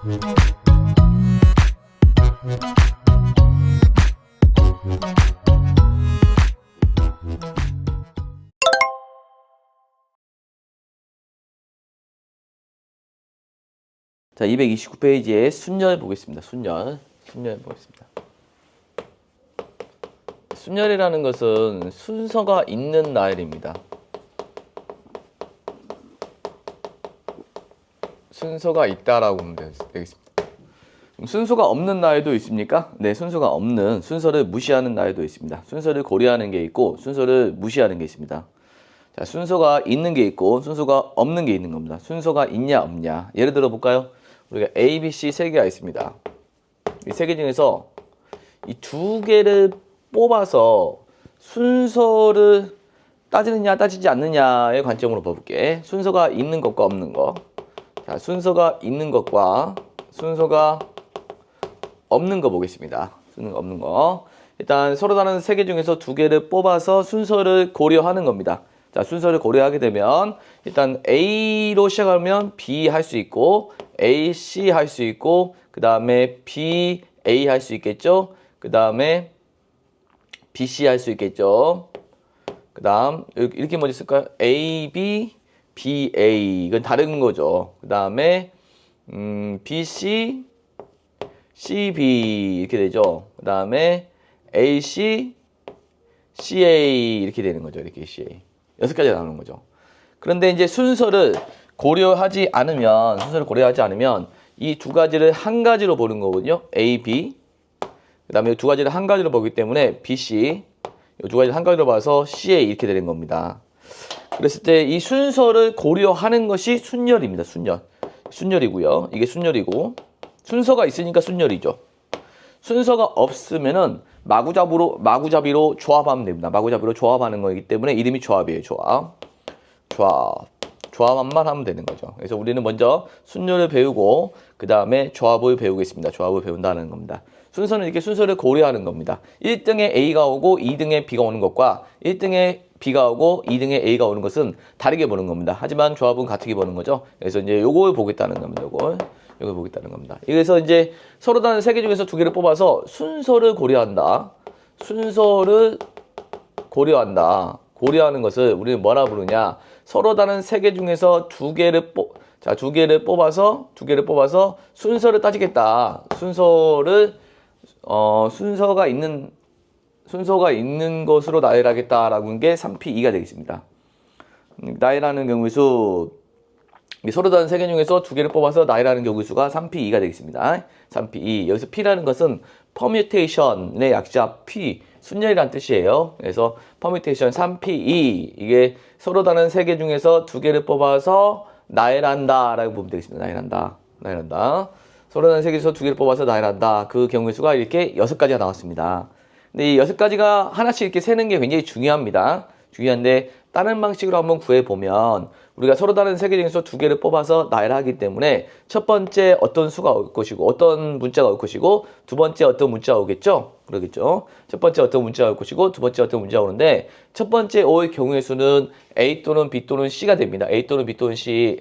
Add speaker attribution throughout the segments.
Speaker 1: 자, 229페이지에 순열 보겠습니다. 순열 보겠습니다. 순열이라는 것은 순서가 있는 나열입니다. 순서가 있다라고 보면 되겠습니다. 순서가 없는 나열도 있습니까? 네, 순서가 없는, 순서를 무시하는 나열도 있습니다. 순서를 고려하는 게 있고 순서를 무시하는 게 있습니다. 자, 순서가 있는 게 있고 순서가 없는 게 있는 겁니다. 순서가 있냐 없냐. 예를 들어 볼까요? 우리가 A, B, C 세 개가 있습니다. 이 세 개 중에서 이 두 개를 뽑아서 순서를 따지느냐 따지지 않느냐의 관점으로 봐볼게. 순서가 있는 것과 없는 것. 자, 순서가 있는 것과 순서가 없는 거 보겠습니다. 순서가 없는 거. 일단 서로 다른 세 개 중에서 두 개를 뽑아서 순서를 고려하는 겁니다. 자, 순서를 고려하게 되면 일단 A로 시작하면 B 할 수 있고 A, C 할 수 있고 그 다음에 B, A 할 수 있겠죠. 그 다음에 B, C 할 수 있겠죠. 그 다음 이렇게 뭐지 쓸까요? A, B, B, A 이건 다른 거죠. 그 다음에 B, C, C, B 이렇게 되죠. 그 다음에 A, C, C, A 이렇게 되는 거죠. 이렇게 C, A 6가지가 나오는 거죠. 그런데 이제 순서를 고려하지 않으면 이 두 가지를 한 가지로 보는 거거든요. A, B. 그 다음에 이 두 가지를 한 가지로 보기 때문에 B, C. 이 두 가지를 한 가지로 봐서 C, A 이렇게 되는 겁니다. 그랬을 때 이 순서를 고려하는 것이 순열입니다. 순열이고요. 이게 순열이고 순서가 있으니까 순열이죠. 순서가 없으면은 마구잡이로 조합하면 됩니다. 마구잡이로 조합하는 거이기 때문에 이름이 조합이에요. 조합만 하면 되는 거죠. 그래서 우리는 먼저 순열을 배우고 그 다음에 조합을 배우겠습니다. 조합을 배운다는 겁니다. 순서는 이렇게 순서를 고려하는 겁니다. 1등에 A가 오고 2등에 B가 오는 것과 1등에 B가 오고 2등에 A가 오는 것은 다르게 보는 겁니다. 하지만 조합은 같게 보는 거죠. 그래서 이제 요걸 보겠다는 겁니다. 요걸 보겠다는 겁니다. 그래서 이제 서로 다른 세 개 중에서 두 개를 뽑아서 순서를 고려한다. 고려하는 것을 우리는 뭐라 부르냐? 서로 다른 세 개 중에서 두 개를 뽑아서 순서를 따지겠다. 순서가 있는 것으로 나열하겠다라고 하는 게 3P2가 되겠습니다. 나열하는 경우의 수 서로 다른 세 개 중에서 두 개를 뽑아서 나열하는 경우의 수가 3P2가 되겠습니다. 3P2. 여기서 P라는 것은 permutation의 약자 P, 순열이란 뜻이에요. 그래서 permutation 3P2 이게 서로 다른 세 개 중에서 두 개를 뽑아서 나열한다 라고 보면 되겠습니다. 나열한다. 서로 다른 세 개 중에서 두 개를 뽑아서 나열한다. 그 경우의 수가 이렇게 6가지가 나왔습니다. 근데 이 6가지가 하나씩 이렇게 세는 게 굉장히 중요합니다. 중요한데 다른 방식으로 한번 구해보면 우리가 서로 다른 세 개 중에서 두 개를 뽑아서 나열하기 때문에 첫 번째 어떤 수가 올 것이고 어떤 문자가 올 것이고 두 번째 어떤 문자가 오겠죠? 그러겠죠? 첫 번째 어떤 문자가 올 것이고 두 번째 어떤 문자가 오는데 첫 번째 올 경우의 수는 A 또는 B 또는 C가 됩니다. A 또는 B 또는 C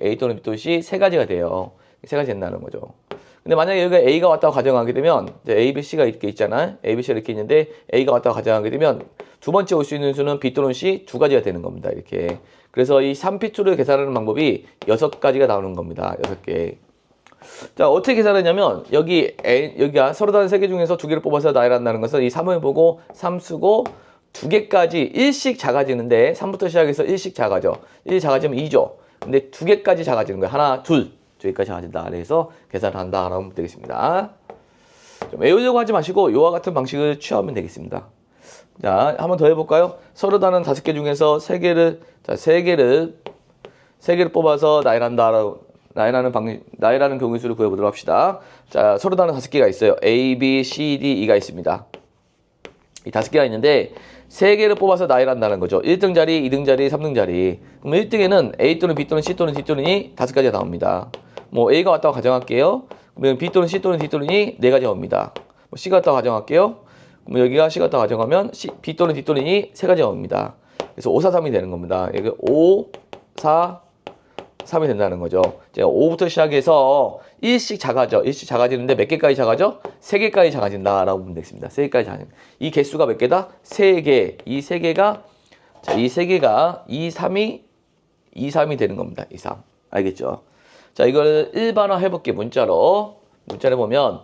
Speaker 1: 세 가지가 돼요. 세 가지 된다는 거죠. 근데 만약에 여기가 A가 왔다고 가정하게 되면 A, B, C가 이렇게 있잖아요. A, B, C가 이렇게 있는데 A가 왔다고 가정하게 되면 두 번째 올 수 있는 수는 B 또는 C 두 가지가 되는 겁니다. 이렇게. 그래서 이 3P2를 계산하는 방법이 6가지가 나오는 겁니다. 6개. 자, 어떻게 계산하냐면 여기가 서로 다른 세 개 중에서 두 개를 뽑아서 나열한다는 것은 이 3을 보고 3 쓰고 두 개까지 1씩 작아지는데 3부터 시작해서 1씩 작아져. 1 작아지면 2죠. 근데 두 개까지 작아지는 거예요. 하나, 둘. 두 개까지 작아진다. 그래서 계산을 한다라고 하면 되겠습니다. 좀 외우려고 하지 마시고 이와 같은 방식을 취하면 되겠습니다. 자, 한번 더 해볼까요? 서로 다른 5개 중에서 세 개를 뽑아서 나열하는 경우의 수를 구해보도록 합시다. 자, 서로 다른 5개가 있어요. A, B, C, D, E가 있습니다. 이 5개가 있는데 3개를 뽑아서 나열한다는 거죠. 1등 자리, 2등 자리, 3등 자리. 그럼 1등에는 A 또는 B 또는 C 또는 D 또는 E 5가지가 나옵니다. 뭐 A가 왔다고 가정할게요. 그러면 B 또는 C 또는 D 또는 E 4가지가 옵니다. 뭐 C가 왔다고 가정할게요. 그럼 여기가 C가 왔다고 가정하면 B 또는 D 또는 E 3가지가 옵니다. 그래서 5, 4, 3이 되는 겁니다. 여기 5, 4, 3이 된다는 거죠. 이제 5부터 시작해서 1씩 작아져. 1씩 작아지는데 몇 개까지 작아져? 3개까지 작아진다라고 보면 되겠습니다. 3개까지 작아진다. 이 개수가 몇 개다? 3개. 이 3개가 자, 이 3개가 2, 3이 되는 겁니다. 2, 3. 알겠죠? 자, 이걸 일반화 해볼게. 문자로 보면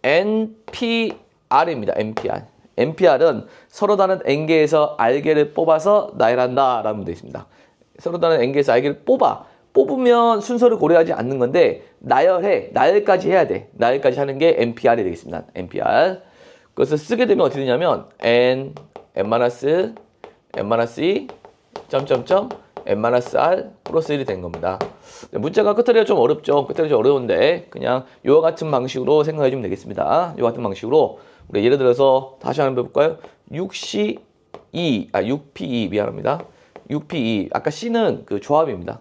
Speaker 1: NPR입니다. NPR. NPR은 서로 다른 n개에서 r개를 뽑아서 나열한다 라고 되어 있습니다. 서로 다른 n개에서 r개를 뽑으면 순서를 고려하지 않는 건데 나열까지 해야 돼. 나열까지 하는 게 NPR이 되겠습니다. NPR. 그것을 쓰게 되면 어떻게 되냐면 n n-e 점점점 n-r 플러스 1이 된 겁니다. 문자가 끝처리가 좀 어렵죠. 끝처리 좀 어려운데 그냥 이와 같은 방식으로 생각해 주면 되겠습니다. 이와 같은 방식으로 우리 예를 들어서 다시 한번 해볼까요? 6P2 미안합니다. 6P2 아까 C는 그 조합입니다.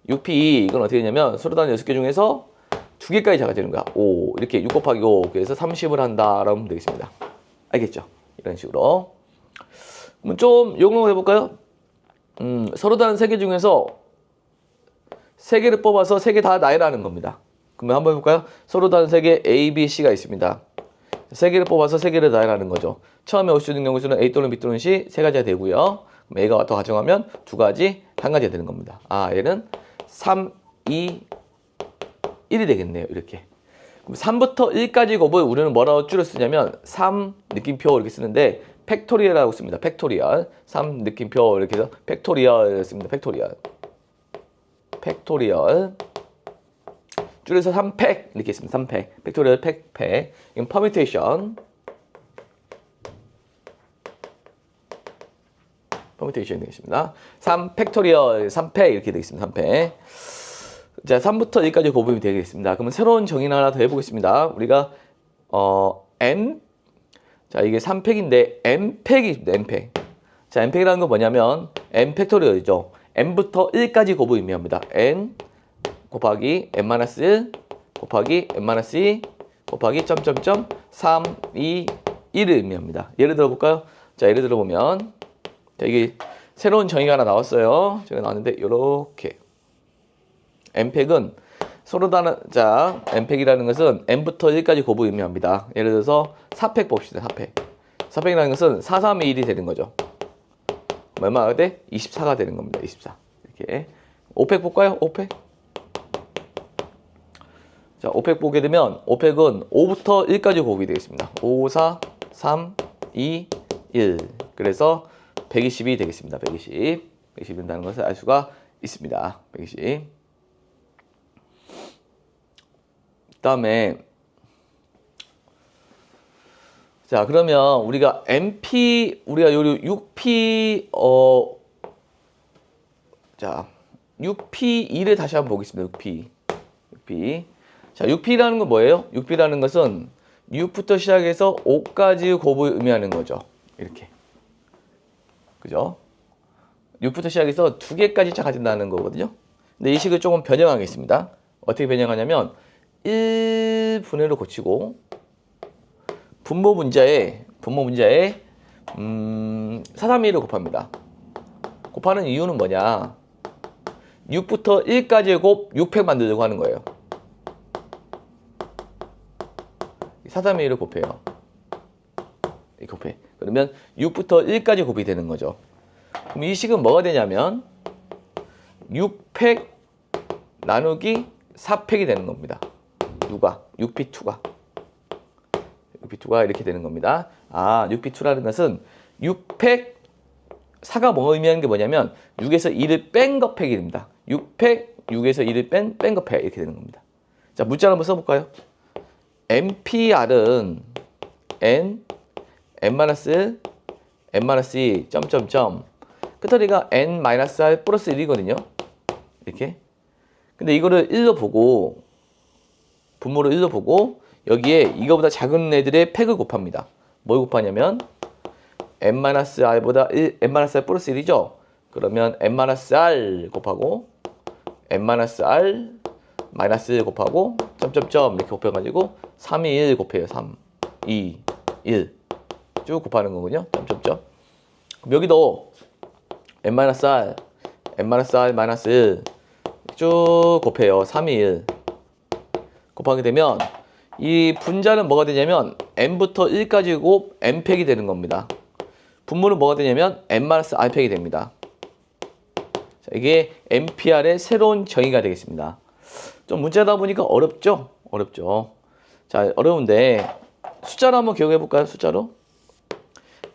Speaker 1: 6P2 이건 어떻게 되냐면 서로 다른 6개 중에서 2개까지 작아지는 거야. 5 이렇게 6 곱하기 5 그래서 30을 한다라고 하면 되겠습니다. 알겠죠? 이런 식으로 그럼 좀 용어 해볼까요? 서로 다른 3개 중에서 3개를 뽑아서 3개 다 나열하는 겁니다. 그러면 한번 해볼까요? 서로 다른 3개 A, B, C가 있습니다. 3개를 뽑아서 3개를 나열하는 거죠. 처음에 올 수 있는 경우 수는 A 또는 B 또는 C 3가지가 되고요. 그럼 A가 더 가정하면 2가지, 1가지가 되는 겁니다. 아, 얘는 3, 2, 1이 되겠네요. 이렇게. 그럼 3부터 1까지 곱을 우리는 뭐라고 줄여 쓰냐면 3 느낌표 이렇게 쓰는데 팩토리얼이라고 씁니다. 팩토리얼. 3 느낌표 이렇게 해서 팩토리얼 씁니다. 팩토리얼. 줄여서 3팩 이렇게 있습니다. 3팩. 팩토리얼 팩. 이건 퍼뮤테이션 되겠습니다. 3 팩토리얼 3팩 이렇게 되겠습니다. 3팩. 자, 3부터 1까지 곱음이 되겠습니다. 그러면 새로운 정의를 하나 더 해보겠습니다. 우리가 n 자, 이게 3팩인데 n팩이 있습니다. n팩. 자, n팩이라는 건 뭐냐면 n 팩토리얼이죠. n부터 1까지 곱을 의미합니다. n 곱하기 n-1 곱하기 n-2 곱하기 점점점 3, 2, 1을 의미합니다. 예를 들어 볼까요? 자, 예를 들어 보면 자, 이게 새로운 정의가 하나 나왔어요. 제가 나왔는데 요렇게 n팩은 서로 다른 자, n팩이라는 것은 n부터 1까지 곱을 의미합니다. 예를 들어서 4팩 봅시다. 4팩이라는 것은 4, 3, 2, 1이 되는 거죠. 얼마가 돼? 24가 되는 겁니다. 24. 이렇게 5팩 볼까요? 5팩. 자, 5팩 보게 되면 5팩은 5부터 1까지 곱이 되겠습니다. 5, 4, 3, 2, 1. 그래서 120이 되겠습니다. 120 된다는 것을 알 수가 있습니다. 120. 그다음에 자, 그러면 우리가 우리가 요 6P 자, 6P2를 다시 한번 보겠습니다. 6P. 자, 6P라는 건 뭐예요? 6P라는 것은 6부터 시작해서 5까지 곱을 의미하는 거죠. 이렇게. 그죠? 6부터 시작해서 2개까지 작아진다는 거거든요. 근데 이 식을 조금 변형하겠습니다. 어떻게 변형하냐면 1분의로 고치고 분모 문자에 4, 3, 2를 곱합니다. 곱하는 이유는 뭐냐? 6부터 1까지 곱 6팩 만들려고 하는 거예요. 4, 3, 2를 곱해요. 이렇게 곱해. 그러면 6부터 1까지 곱이 되는 거죠. 그럼 이 식은 뭐가 되냐면 6팩 나누기 4팩이 되는 겁니다. 누가? 6P2가 이렇게 되는 겁니다. 아, 6P2라는 것은 6팩 4가 뭐 의미하는 게 뭐냐면 6에서 2를 뺀 거 팩입니다. 6팩 6에서 2를 뺀 거 팩 이렇게 되는 겁니다. 자, 문자를 한번 써볼까요? NPR은 n-2 점점점 끝허리가 n-r 플러스 1이거든요. 이렇게. 근데 이거를 1로 보고 분모를 1로 보고 여기에 이거보다 작은 애들의 팩을 곱합니다. 뭘 곱하냐면 n-r보다 n-r 플러스 1이죠. 그러면 n-r 곱하고 n-r 마이너스 곱하고 점점점 이렇게 곱해가지고 3, 2, 1 곱해요. 3, 2, 1 쭉 곱하는 거군요. 점점점. 그럼 여기도 n-r, n-r 마이너스 쭉 곱해요. 3, 2, 1 곱하게 되면 이 분자는 뭐가 되냐면 n부터 1까지 곱 n 팩이 되는 겁니다. 분모는 뭐가 되냐면 n-r 팩이 됩니다. 자, 이게 NPR의 새로운 정의가 되겠습니다. 좀 문제다 보니까 어렵죠? 어렵죠. 자, 어려운데 숫자로 한번 기억해 볼까요? 숫자로.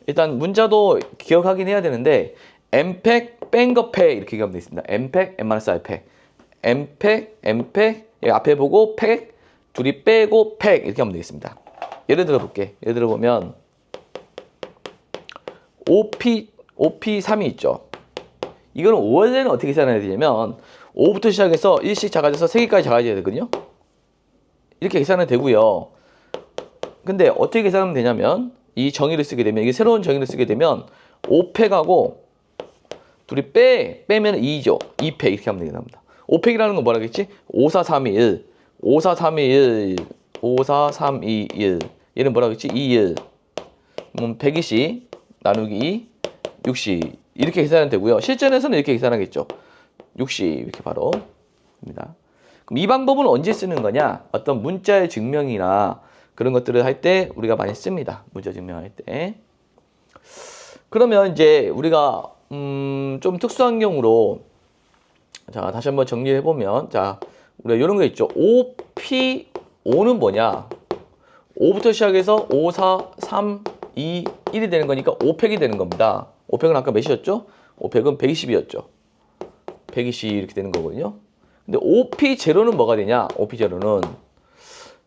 Speaker 1: 일단 문자도 기억하긴 해야 되는데 n팩 뺀 거 팩 이렇게 기억하면 되겠습니다. n팩 n-r 팩 n팩 n팩 앞에 보고 팩 둘이 빼고 팩 이렇게 하면 되겠습니다. 예를 들어 볼게. 예를 들어 보면 OP3이 있죠. 이거는 원래는 어떻게 계산해야 되냐면 5부터 시작해서 1씩 작아져서 3개까지 작아져야 되거든요. 이렇게 계산은 되고요. 근데 어떻게 계산하면 되냐면 이 정의를 쓰게 되면 이게 새로운 정의를 쓰게 되면 5팩하고 둘이 빼면 2죠. 2팩 이렇게 하면 되겠습니다. 5팩이라는 건 뭐라겠지? 5, 4, 3, 2, 1 5, 4, 3, 2, 1 5, 4, 3, 2, 1 얘는 뭐라겠지? 2, 1 120 나누기 2 60 이렇게 계산하면 되고요. 실전에서는 이렇게 계산하겠죠. 60 이렇게 바로 됩니다. 그럼 이 방법은 언제 쓰는 거냐? 어떤 문자의 증명이나 그런 것들을 할 때 우리가 많이 씁니다. 문자 증명할 때. 그러면 이제 우리가 좀 특수한 경우로 자 다시 한번 정리해 보면 자 우리가 이런 거 있죠. 5P5는 뭐냐? 5부터 시작해서 5, 4, 3, 2, 1이 되는 거니까 5팩이 되는 겁니다. 5팩은 아까 몇이었죠? 5팩은 120이었죠. 120 이렇게 되는 거거든요. 근데 OP0는 뭐가 되냐? OP0는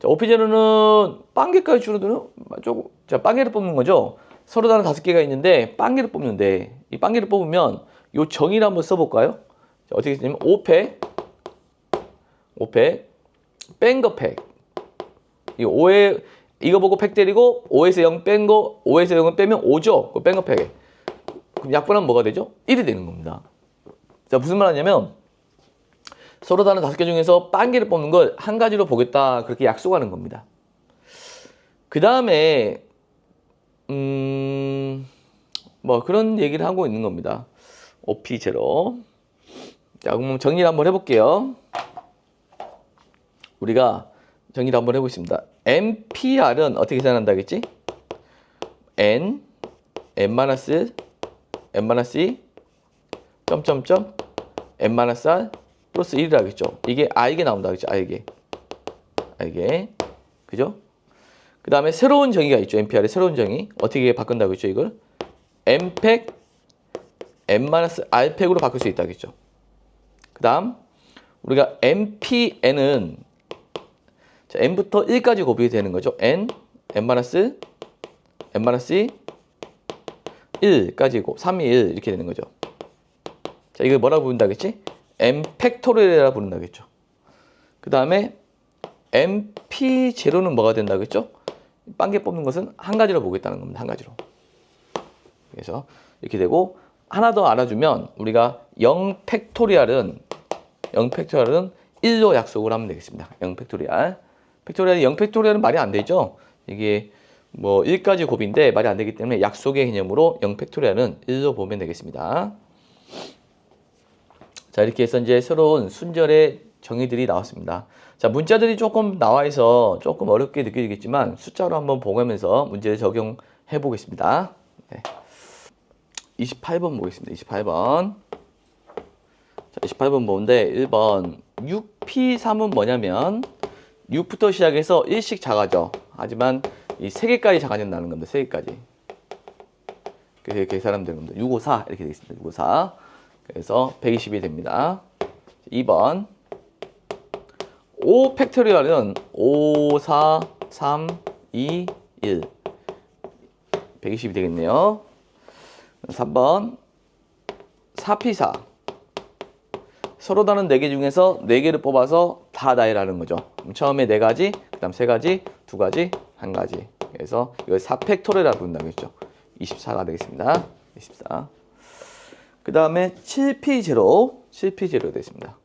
Speaker 1: 자, OP0는 빵개까지 줄어드는 조금 자, 빵개를 뽑는 거죠. 서로 다른 5개가 있는데 빵개를 뽑는데 이 빵개를 뽑으면 요 정의를 한번 써볼까요? 자, 어떻게 쓰냐면 5팩 뺀 거 팩. 이 5에 이거 보고 팩 때리고 5에서 0 뺀 거 5에서 0을 빼면 5죠. 그 뺀 거 팩에. 그럼 약분하면 뭐가 되죠? 1이 되는 겁니다. 자, 무슨 말 하냐면 서로 다른 5개 중에서 빵개를 뽑는 걸 한 가지로 보겠다. 그렇게 약속하는 겁니다. 그 다음에 뭐 그런 얘기를 하고 있는 겁니다. OP0. 자, 그럼 정리를 한번 해볼게요. 우리가 정리를 한번 해보겠습니다. NPR은 어떻게 계산한다 겠지? N, N-R, N-E, 점점점, N-R 플러스 1이라 하겠죠. 이게 I게 나온다 그랬죠. I게. 그죠? 그 다음에 새로운 정의가 있죠. NPR의 새로운 정의. 어떻게 바꾼다고 했죠, 이걸? N팩, N-R팩으로 바꿀 수 있다 겠죠. 그 다음, 우리가 NPN은 자, n부터 1까지 곱이 되는 거죠. n, n-, n-e, 1까지 곱, 3, 2, 1 이렇게 되는 거죠. 자, 이걸 뭐라고 부른다겠지? n 팩토리얼이라고 부른다겠죠. 그 다음에 np0는 뭐가 된다겠죠? 빵개 뽑는 것은 한 가지로 보겠다는 겁니다. 한 가지로. 그래서 이렇게 되고 하나 더 알아주면 우리가 0 팩토리얼은 1로 약속을 하면 되겠습니다. 0 팩토리얼. 팩토리얼이 0 팩토리얼은 말이 안 되죠. 이게 뭐 1까지 곱인데 말이 안 되기 때문에 약속의 개념으로 0 팩토리얼은 1로 보면 되겠습니다. 자, 이렇게 해서 이제 새로운 순절의 정의들이 나왔습니다. 자, 문자들이 조금 나와 있어 조금 어렵게 느껴지겠지만 숫자로 한번 보면서 문제를 적용해 보겠습니다. 네. 28번 보겠습니다. 28번. 자, 28번 보는데 1번 6P3은 뭐냐면 6부터 시작해서 1씩 작아져. 하지만 이 3개까지 작아진다는 겁니다. 3개까지. 그래서 이렇게 계산하면 되는 겁니다. 654 이렇게 되겠습니다. 654. 그래서 120이 됩니다. 2번 5 팩토리얼은 5, 4, 3, 2, 1 120이 되겠네요. 3번 4P4 서로 다른 4개 중에서 4개를 뽑아서 다 나열하는 거죠. 처음에 4가지, 그 다음 3가지, 2가지, 1가지. 그래서 이걸 4팩토리얼이라고 부른다겠죠. 24가 되겠습니다. 24. 그 다음에 7P0 되겠습니다.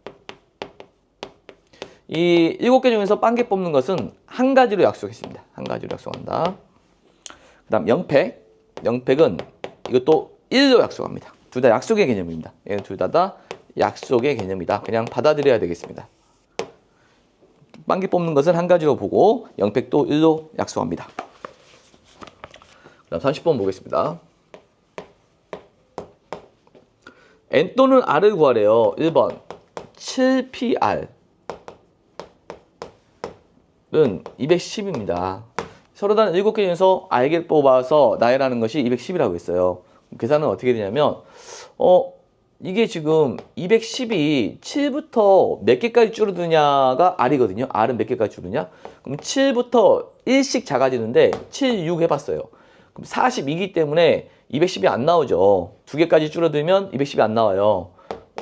Speaker 1: 이 7개 중에서 빵개 뽑는 것은 한 가지로 약속했습니다. 한 가지로 약속한다. 그 다음 0팩은 이것도 1로 약속합니다. 둘 다 약속의 개념입니다. 얘는 둘 다 약속의 개념이다. 그냥 받아들여야 되겠습니다. 빵기 뽑는 것은 한 가지로 보고 영팩도 1로 약속합니다. 그다음 30번 보겠습니다. N 또는 R을 구하래요. 1번 7PR은 210입니다. 서로 다른 7개 중에서 R개를 뽑아서 나열하는 것이 210이라고 했어요. 계산은 어떻게 되냐면 이게 지금 210이 7부터 몇 개까지 줄어드냐가 R이거든요. R은 몇 개까지 줄어드냐? 그럼 7부터 1씩 작아지는데 7, 6 해봤어요. 그럼 42이기 때문에 210이 안 나오죠. 2개까지 줄어들면 210이 안 나와요.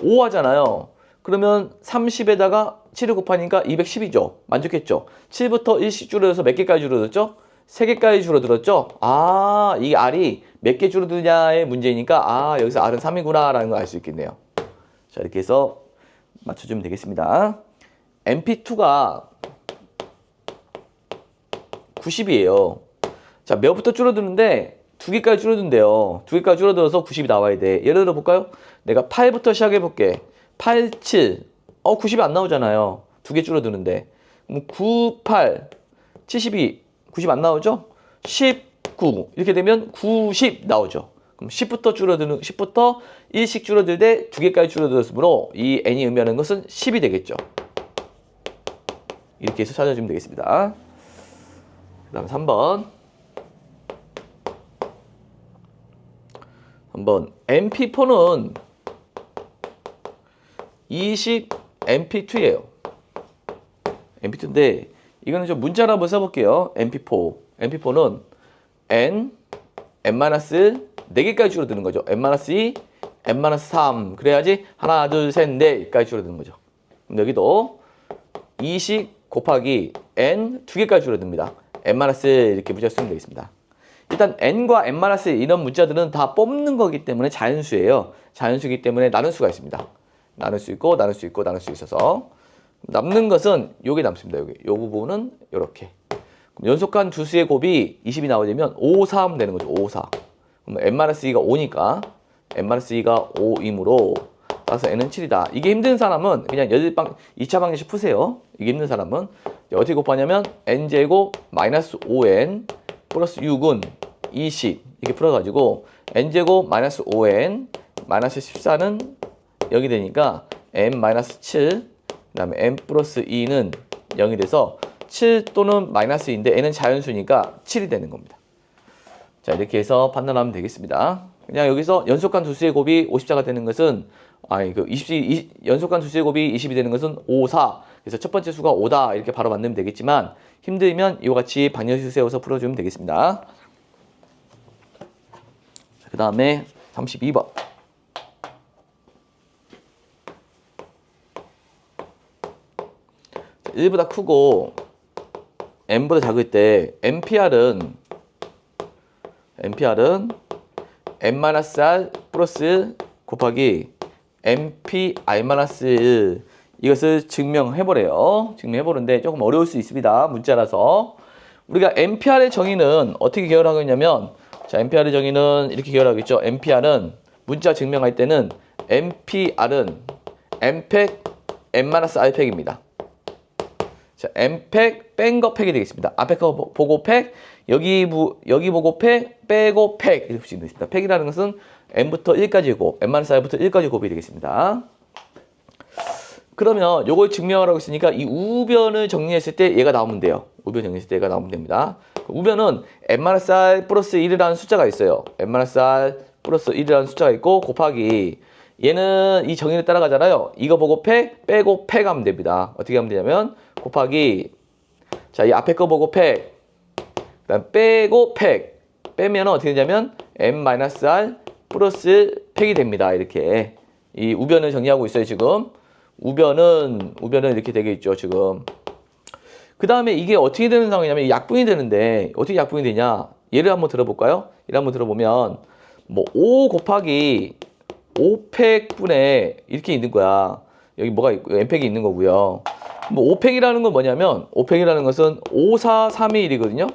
Speaker 1: 5 하잖아요. 그러면 30에다가 7을 곱하니까 210이죠. 만족했죠. 7부터 1씩 줄어들어서 몇 개까지 줄어들었죠? 3개까지 줄어들었죠? 아, 이 R이 몇 개 줄어드냐의 문제니까 여기서 R은 3이구나 라는 걸 알 수 있겠네요. 자, 이렇게 해서 맞춰주면 되겠습니다. MP2가 90이에요. 자, 몇부터 줄어드는데 2개까지 줄어든대요. 2개까지 줄어들어서 90이 나와야 돼. 예를 들어 볼까요? 내가 8부터 시작해 볼게. 8, 7. 90이 안 나오잖아요. 2개 줄어드는데. 그럼 9, 8, 72. 90 안 나오죠? 19. 이렇게 되면 90 나오죠. 그럼 10부터 1씩 줄어들 때 2개까지 줄어들었으므로 이 n이 의미하는 것은 10이 되겠죠. 이렇게 해서 찾아주면 되겠습니다. 그 다음 3번. 한번 MP4는 20 MP2예요. MP2인데 이거는 좀 문자로 한번 써볼게요. MP4. MP4는 N, N-4개까지 줄어드는 거죠. N-2, N-3. 그래야지 하나, 둘, 셋, 넷까지 줄어드는 거죠. 그럼 여기도 20 곱하기 N 2개까지 줄어듭니다. N-4 이렇게 문자 쓰면 되겠습니다. 일단 N과 N-1 이런 문자들은 다 뽑는 거기 때문에 자연수예요. 자연수이기 때문에 나눌 수가 있습니다. 나눌 수 있고 나눌 수 있고 나눌 수 있어서 남는 것은 요게 남습니다. 여기 요 부분은 요렇게 연속한 두 수의 곱이 20이 나오려면 5, 4 하면 되는 거죠. 5, 4. 그럼 N-2가 5니까 N-2가 5이므로 따라서 N은 7이다. 이게 힘든 사람은 그냥 2차 방정식 푸세요. 이게 힘든 사람은 어떻게 곱하냐면 N제곱 마이너스 5N 플러스 6은 20 이렇게 풀어가지고 N제곱 마이너스 5N 마이너스 14는 0이 되니까 N 마이너스 7 그 다음에 N 플러스 2는 0이 돼서 7 또는 마이너스 2인데 N은 자연수니까 7이 되는 겁니다. 자, 이렇게 해서 판단하면 되겠습니다. 그냥 여기서 연속한 두 수의 곱이 54가 되는 것은 연속한 두 수의 곱이 20이 되는 것은 5, 4. 그래서 첫 번째 수가 5다 이렇게 바로 만들면 되겠지만 힘들면 이와 같이 방정식 세워서 풀어주면 되겠습니다. 그 다음에 32번. 자, 1보다 크고 n보다 작을 때 NPR은 n-r 플러스 곱하기 NPR-1 이것을 증명해보래요. 증명해보는데 조금 어려울 수 있습니다. 문자라서. 우리가 NPR의 정의는 어떻게 계열하겠냐면 자, NPR의 정의는 이렇게 계열하겠죠. NPR은 문자 증명할 때는 NPR은 N팩 N-R팩입니다. 자, N팩 뺀 거 팩이 되겠습니다. 앞에 거 보고 팩, 여기 보고 팩, 빼고 팩 이렇게 보시면 되겠습니다. 팩이라는 것은 N부터 1까지 곱, N-R부터 1까지 곱이 되겠습니다. 그러면 요걸 증명하라고 했으니까 이 우변을 정리했을 때 얘가 나오면 돼요. 우변 정리했을 때 얘가 나오면 됩니다. 우변은 N-R 플러스 1이라는 숫자가 있어요. N-R 플러스 1이라는 숫자가 있고 곱하기 얘는 이 정의를 따라가잖아요. 이거 보고 팩, 빼고 팩 하면 됩니다. 어떻게 하면 되냐면 곱하기 자, 이 앞에 거 보고 팩 그다음 빼고 팩 빼면 어떻게 되냐면 N-R 플러스 팩이 됩니다. 이렇게 이 우변을 정리하고 있어요. 지금 우변은 이렇게 되겠죠. 지금 그 다음에 이게 어떻게 되는 상황이냐면 약분이 되는데 어떻게 약분이 되냐 예를 한번 들어볼까요? 예를 한번 들어보면 뭐 5 곱하기 5팩분에 이렇게 있는 거야. 여기 뭐가 있고 n팩이 있는 거고요. 뭐 5팩이라는 건 뭐냐면 5팩이라는 것은 5, 4, 3이 1이거든요.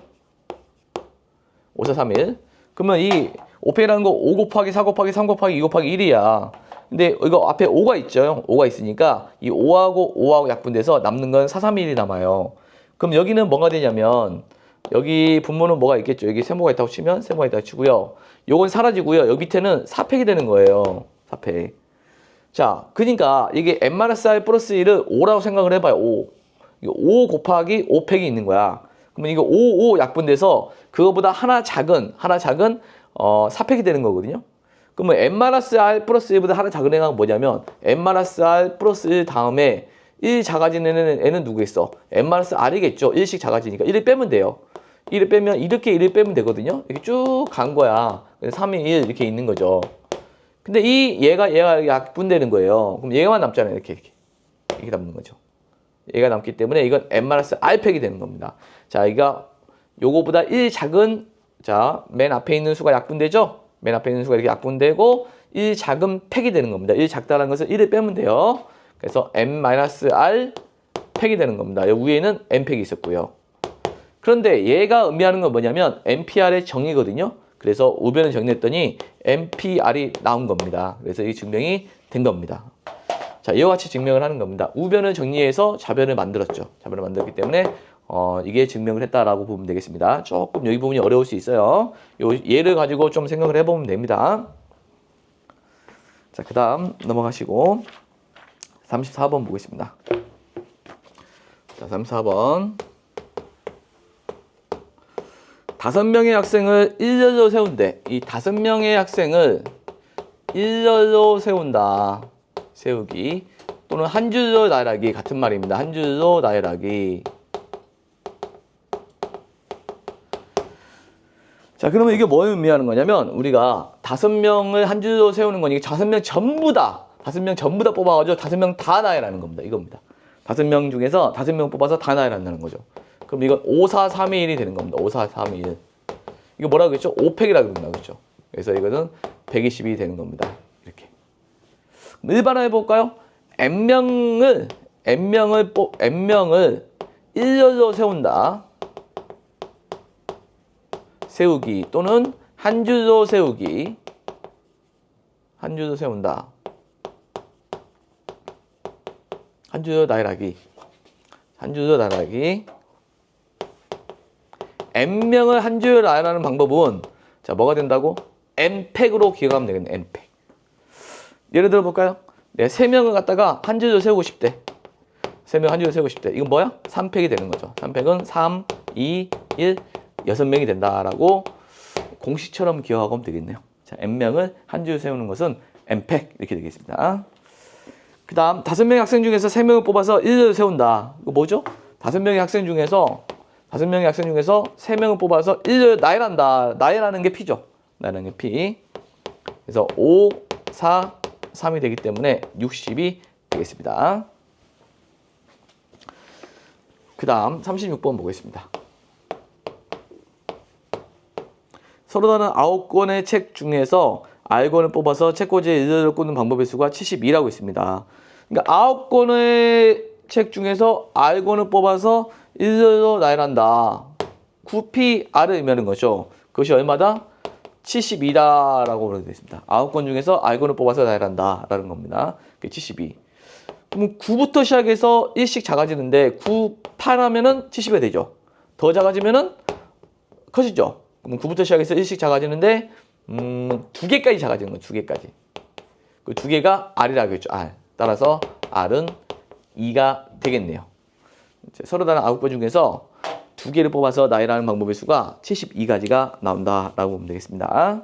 Speaker 1: 5, 4, 3, 1. 그러면 이 5팩이라는 거 5 곱하기 4 곱하기 3 곱하기 2 곱하기 1이야. 근데 이거 앞에 5가 있죠. 5가 있으니까 이 5하고 약분돼서 남는 건 4, 3, 1이 남아요. 그럼 여기는 뭐가 되냐면 여기 분모는 뭐가 있겠죠. 여기 세모가 있다고 치면 세모가 있다고 치고요. 요건 사라지고요. 여기 밑에는 4팩이 되는 거예요. 4팩. 자, 그러니까 이게 n-r 플러스 1을 5라고 생각을 해봐요. 5. 이거 5 곱하기 5팩이 있는 거야. 그러면 이거 5 약분돼서 그거보다 하나 작은 4팩이 되는 거거든요. 그러면 n-r 플러스 1보다 하나 작은 애가 뭐냐면 n-r 플러스 1 다음에 1 작아지는 애는 누구겠어? n-r이겠죠. 1씩 작아지니까 1을 빼면 돼요. 1을 빼면 이렇게 1을 빼면 되거든요. 이렇게 쭉 간 거야. 3, 2, 1 이렇게 있는 거죠. 근데 얘가 약분되는 거예요. 그럼 얘가만 남잖아요. 이렇게 남는 거죠. 얘가 남기 때문에 이건 n-r팩이 되는 겁니다. 자, 요거보다 1 작은, 자, 맨 앞에 있는 수가 약분되죠? 맨 앞에 있는 수가 이렇게 약분되고 1 작은 팩이 되는 겁니다. 1 작다는 것은 1을 빼면 돼요. 그래서 n-r 팩이 되는 겁니다. 여기 위에는 n팩이 있었고요. 그런데 얘가 의미하는 건 뭐냐면 npr의 정의거든요. 그래서 우변을 정리했더니 npr이 나온 겁니다. 그래서 이 증명이 된 겁니다. 자, 이와 같이 증명을 하는 겁니다. 우변을 정리해서 좌변을 만들었죠. 좌변을 만들었기 때문에 이게 증명을 했다라고 보면 되겠습니다. 조금 여기 부분이 어려울 수 있어요. 요 예를 가지고 좀 생각을 해보면 됩니다. 자, 그 다음 넘어가시고 34번 보겠습니다. 자, 34번. 5명의 학생을 일렬로 세운대. 이 5명의 학생을 일렬로 세운다. 세우기. 또는 한 줄로 나열하기. 같은 말입니다. 한 줄로 나열하기. 자, 그러면 이게 뭘 의미하는 거냐면 우리가 5명을 한 줄로 세우는 거니까 5명 전부 다 5명 전부 다 뽑아가지고 5명 다 나열하는 겁니다. 이겁니다. 5명 중에서 5명 뽑아서 다 나열한다는 거죠. 그럼 이건 5, 4, 3, 2, 1이 되는 겁니다. 5, 4, 3, 2, 1. 이거 뭐라고 했죠? 5팩이라고 그랬죠. 그래서 이거는 120이 되는 겁니다. 이렇게. 일반화해 볼까요? n명을 일렬로 세운다. 세우기 또는 한 줄로 세우기. 한 줄로 세운다. 한 줄로 나열하기. 한 줄로 나열하기. n명을 한 줄로 나열하는 방법은 자, 뭐가 된다고? n팩으로 기억하면 되겠네. n팩. 예를 들어 볼까요? 네, 3명을 갖다가 한 줄로 세우고 싶대. 3명 한 줄로 세우고 싶대. 이건 뭐야? 3팩이 되는 거죠. 3팩은 3, 2, 1, 6명이 된다라고 공식처럼 기억하고 하면 되겠네요. 자, n명을 한 줄로 세우는 것은 n팩 이렇게 되겠습니다. 그 다음 5명의 학생 중에서 3명을 뽑아서 1렬로 세운다. 이거 뭐죠? 5명의 학생 중에서 3명을 뽑아서 1렬로 나열한다. 나열하는 게 P죠. 나열하는 게 P. 그래서 5, 4, 3이 되기 때문에 60이 되겠습니다. 그 다음 36번 보겠습니다. 서로 다른 9권의 책 중에서 R권을 뽑아서 책꽂이에 일렬로 꽂는 방법의 수가 72라고 있습니다. 그러니까 9권의 책 중에서 R권을 뽑아서 일렬로 나열한다. 9PR을 의미하는 거죠. 그것이 얼마다? 72다라고 보면 되겠습니다. 9권 중에서 R권을 뽑아서 나열한다 라는 겁니다. 그게 72. 그럼 9부터 시작해서 1씩 작아지는데 9, 8 하면은 70이 되죠. 더 작아지면은 커지죠. 그럼 9부터 시작해서 1씩 작아지는데 2개까지 작아지는 거예요. 2개까지. 그 2개가 R이라고 했죠. R. 따라서 R은 2가 되겠네요. 서로 다른 9권 중에서 2개를 뽑아서 나열하는 방법의 수가 72가지가 나온다라고 보면 되겠습니다.